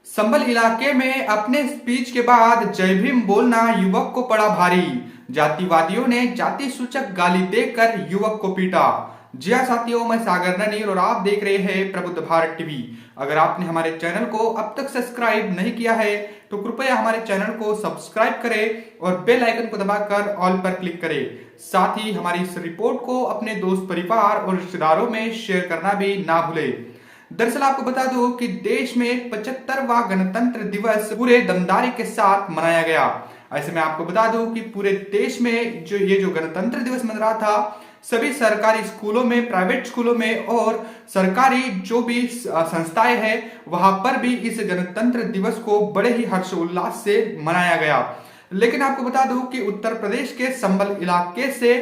संभल इलाके में अपने स्पीच के बाद जय भीम बोलना युवक को पड़ा भारी। जातिवादियों ने जाति सूचक गाली देकर युवक को पीटा। जी हाँ साथियों, मैं सागर ननीर और आप देख रहे हैं प्रबुद्ध भारत टीवी। अगर आपने हमारे चैनल को अब तक सब्सक्राइब नहीं किया है तो कृपया हमारे चैनल को सब्सक्राइब करें और बेल आइकन को दबाकर ऑल पर क्लिक करें। साथ ही हमारी इस रिपोर्ट को अपने दोस्त, परिवार और रिश्तेदारों में शेयर करना भी ना भूलें। दरअसल आपको बता दूं कि देश में 75वां गणतंत्र दिवस पूरे दमदारी के साथ मनाया गया। ऐसे में आपको बता दूं कि पूरे देश में जो गणतंत्र दिवस मन रहा था, सभी सरकारी स्कूलों में, प्राइवेट स्कूलों में और सरकारी जो भी संस्थाएं हैं वहां पर भी इस गणतंत्र दिवस को बड़े ही हर्षोल्लास से मनाया गया। लेकिन आपको बता दूं कि उत्तर प्रदेश के संभल इलाके से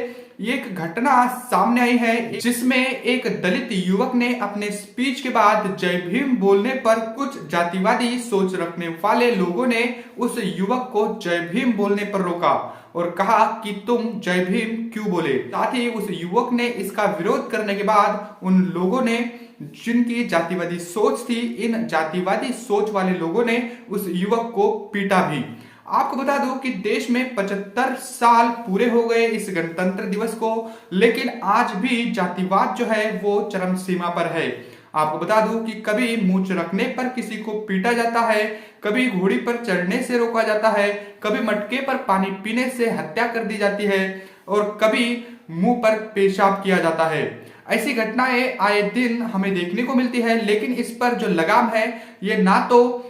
एक घटना सामने आई है, जिसमें एक दलित युवक ने अपने स्पीच के बाद जय भीम बोलने पर कुछ जातिवादी सोच रखने वाले लोगों ने उस युवक को जय भीम बोलने पर रोका और कहा कि तुम जय भीम क्यों बोले। साथ ही उस युवक ने इसका विरोध करने के बाद उन लोगों ने, जिनकी जातिवादी सोच थी, इन जातिवादी सोच वाले लोगों ने उस युवक को पीटा भी। आपको बता दूं कि देश में 75 साल पूरे हो गए इस गणतंत्र दिवस को, लेकिन आज भी जातिवाद जो है वो चरम सीमा पर है। आपको बता दूं कि कभी मूंछ रखने पर किसी को पीटा जाता है, कभी घोड़ी पर चढ़ने से रोका जाता है, कभी मटके पर पानी पीने से हत्या कर दी जाती है और कभी मुंह पर पेशाब किया जाता है। ऐसी घटनाएं आए दिन हमें देखने को मिलती है, लेकिन इस पर जो लगाम है ये ना तो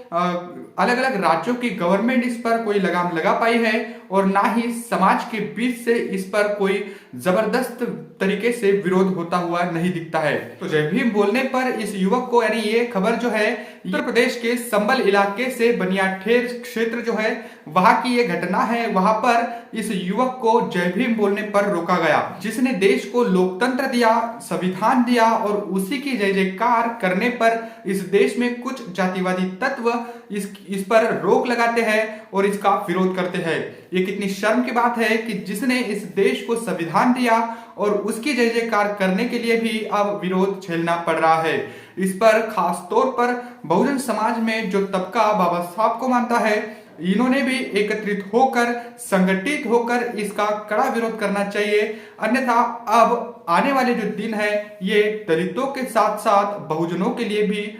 अलग अलग राज्यों की गवर्नमेंट इस पर कोई लगाम लगा पाई है और ना ही समाज के बीच से इस पर कोई जबरदस्त तरीके से विरोध होता हुआ नहीं दिखता है। तो जय भीम बोलने पर इस युवक को, यानी ये खबर जो है उत्तर प्रदेश के संभल इलाके से बनियाठेर क्षेत्र जो है वहां की ये घटना है। वहां पर इस युवक को जय भीम बोलने पर रोका गया, जिसने देश को लोकतंत्र दिया, संविधान दिया, और उसी की जय जयकार करने पर इस देश में कुछ जातिवादी तत्व इस पर रोक लगाते हैं और इसका विरोध करते हैं। ये कितनी शर्म की बात है कि जिसने इस देश को संविधान दिया और उसकी जय जयकार करने के लिए भी अब विरोध झेलना पड़ रहा है। इस पर खास तौर पर बहुजन समाज में जो तबका बाबा साहब को मानता है, इन्होंने भी एकत्रित होकर, संगठित होकर इसका कड़ा विरोध करना चाहिए। अन्यथा अब आने वाले जो दिन है ये दलितों के साथ साथ बहुजनों के लिए भी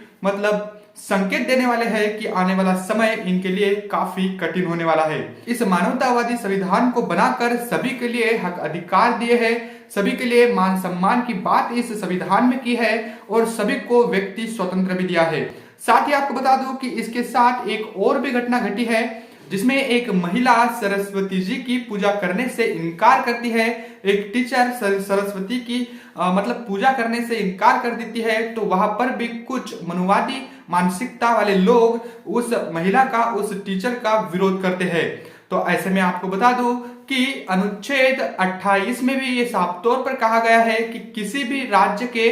संकेत देने वाले हैं कि आने वाला समय इनके लिए काफी कठिन होने वाला है। इस मानवतावादी संविधान को बनाकर सभी के लिए हक अधिकार दिए हैं, सभी के लिए मान सम्मान की बात इस संविधान में की है और सभी को व्यक्ति स्वतंत्र भी दिया है। साथ ही आपको बता दूं कि इसके साथ एक और भी घटना घटी है, जिसमें एक महिला सरस्वती जी की पूजा करने से इनकार करती है। एक टीचर सरस्वती की पूजा करने से इनकार कर देती है, तो वहां पर भी कुछ मनुवादी मानसिकता वाले लोग उस महिला का, उस टीचर का विरोध करते हैं। तो ऐसे में आपको बता दूं कि अनुच्छेद 28 में भी ये साफ तौर पर कहा गया है कि किसी भी राज्य के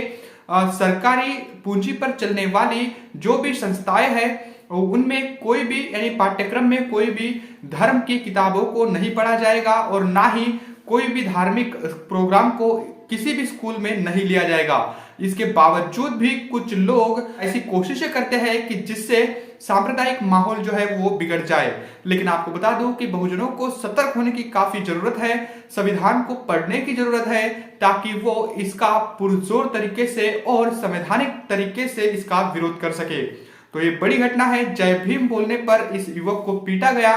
सरकारी पूंजी पर चलने वाली जो भी संस्थाएं हैं उनमें कोई भी, यानी पाठ्यक्रम में कोई भी धर्म की किताबों को नहीं पढ़ा जाएगा और ना ही कोई भी धार्मिक प्रोग्राम को किसी भी स्कूल में नहीं लिया जाएगा। इसके बावजूद भी कुछ लोग ऐसी कोशिशें करते हैं कि जिससे सांप्रदायिक माहौल जो है वो बिगड़ जाए। लेकिन आपको बता दूं कि बहुजनों को सतर्क होने की काफी जरूरत है, संविधान को पढ़ने की जरूरत है, ताकि वो इसका पुरजोर तरीके से और संवैधानिक तरीके से इसका विरोध कर सके। तो ये बड़ी घटना है, जय भीम बोलने पर इस युवक को पीटा गया।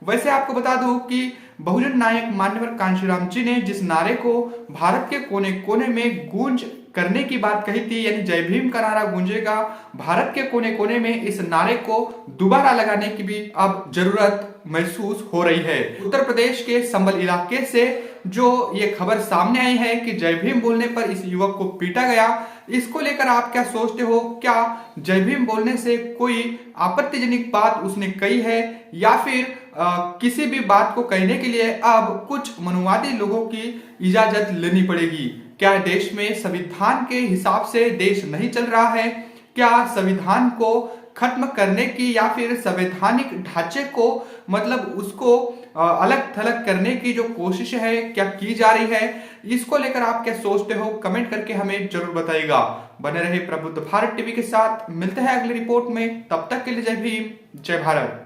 वैसे आपको बता दूं कि बहुजन नायक मान्यवर कांशीराम जी ने जिस नारे को भारत के कोने कोने में गूंज करने की बात कही थी, यानी जय भीम का नारा गूंजेगा भारत के कोने कोने में, इस नारे को दोबारा लगाने की भी अब जरूरत महसूस हो रही है। उत्तर प्रदेश के संभल इलाके से जो ये खबर सामने आई है कि जय भीम बोलने पर इस युवक को पीटा गया, इसको लेकर आप क्या सोचते हो? क्या जय भीम बोलने से कोई आपत्तिजनक बात उसने कही है, या फिर किसी भी बात को कहने के लिए अब कुछ मनुवादी लोगों की इजाजत लेनी पड़ेगी? क्या देश में संविधान के हिसाब से देश नहीं चल रहा है? क्या संविधान को खत्म करने की या फिर संवैधानिक ढांचे को उसको अलग थलग करने की जो कोशिश है क्या की जा रही है? इसको लेकर आप क्या सोचते हो? कमेंट करके हमें जरूर बताइएगा। बने रहे प्रबुद्ध भारत टीवी के साथ। मिलते हैं अगली रिपोर्ट में, तब तक के लिए जय भीम, जय भारत।